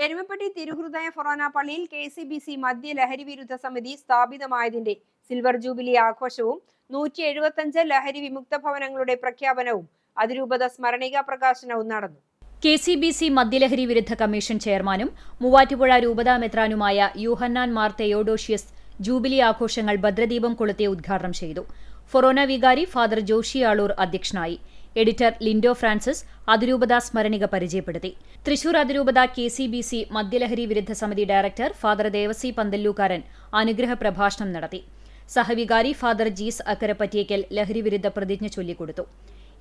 എരുമപ്പെട്ടി തിരുഹൃദയ ഫൊറോന പള്ളിയിൽ KCBC മദ്യ ലഹരി വിരുദ്ധ സമിതി സ്ഥാപിതമായതിന്റെ സിൽവർ ജൂബിലി ആഘോഷവും 175 ലഹരി വിമുക്ത ഭവനങ്ങളുടെ പ്രഖ്യാപനവും അതിരൂപത സ്മരണിക പ്രകാശനവും നടന്നു. KCBC മദ്യലഹരി വിരുദ്ധ കമ്മീഷൻ ചെയർമാനും മൂവാറ്റുപുഴ രൂപതാ മെത്രാനുമായ യൂഹന്നാൻ മാർ തെയോഡോഷ്യസ് ജൂബിലി ആഘോഷങ്ങൾ ഭദ്രദീപം കൊളുത്തി ഉദ്ഘാടനം ചെയ്തു. ഫൊറോന വികാരി ഫാദർ ജോഷി ആളൂർ അധ്യക്ഷനായി. എഡിറ്റർ ലിൻഡോ ഫ്രാൻസിസ് അതിരൂപത സ്മരണിക പരിചയപ്പെടുത്തി. തൃശൂർ അതിരൂപത KCBC മദ്യലഹരി വിരുദ്ധ സമിതി ഡയറക്ടർ ഫാദർ ദേവസി പന്തല്ലൂക്കാരൻ അനുഗ്രഹ പ്രഭാഷണം നടത്തി. സഹവികാരി ഫാദർ ജീസ് അക്കരപ്പറ്റിയേക്കൽ ലഹരി വിരുദ്ധ പ്രതിജ്ഞ ചൊല്ലിക്കൊടുത്തു.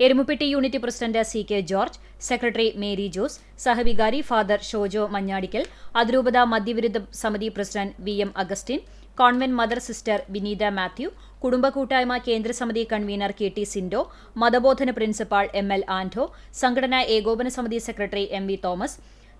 Erumappetty unit president CK George, secretary Mary Jose, സഹവികാരി ഫാദർ ഷോജോ മഞ്ഞാടിക്കൽ, അതിരൂപത മദ്യവിരുദ്ധ സമിതി president VM Augustine, convent mother sister Vineetha Mathew, കുടുംബ കൂട്ടായ്മ കേന്ദ്രസമിതി കൺവീനർ KT സിൻഡോ, മതബോധന പ്രിൻസിപ്പാൾ ML ആന്റോ, സംഘടനാ ഏകോപന സമിതി സെക്രട്ടറി MV തോമസ്,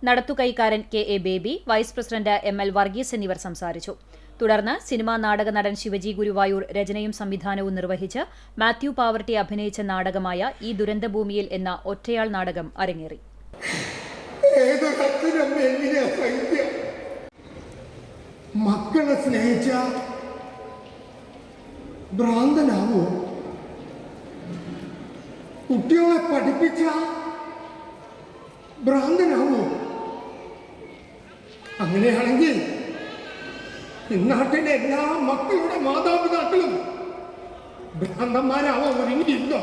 നടത്തുകൈക്കാരൻ KA Baby, vice president ML Varghese എന്നിവർ സംസാരിച്ചു. തുടർന്ന് സിനിമാ നാടക നടൻ ശിവജി ഗുരുവായൂർ രചനയും സംവിധാനവും നിർവഹിച്ച് മാത്യു പാവർട്ടി അഭിനയിച്ച നാടകമായ ഈ ദുരന്തഭൂമിയിൽ എന്ന ഒറ്റയാൾ നാടകം അരങ്ങേറി. മക്കളെ സ്നേഹിച്ച ഭ്രാന്തനാവോ? കുട്ടികളെ പഠിപ്പിച്ച ഭ്രാന്തനാവോ? അങ്ങനെയാണെങ്കിൽ ഇന്നാട്ടിലെ എല്ലാ മക്കളുടെ മാതാപിതാക്കളും ഭ്രാന്തന്മാരാവാൻ ഒരുങ്ങിയില്ലോ?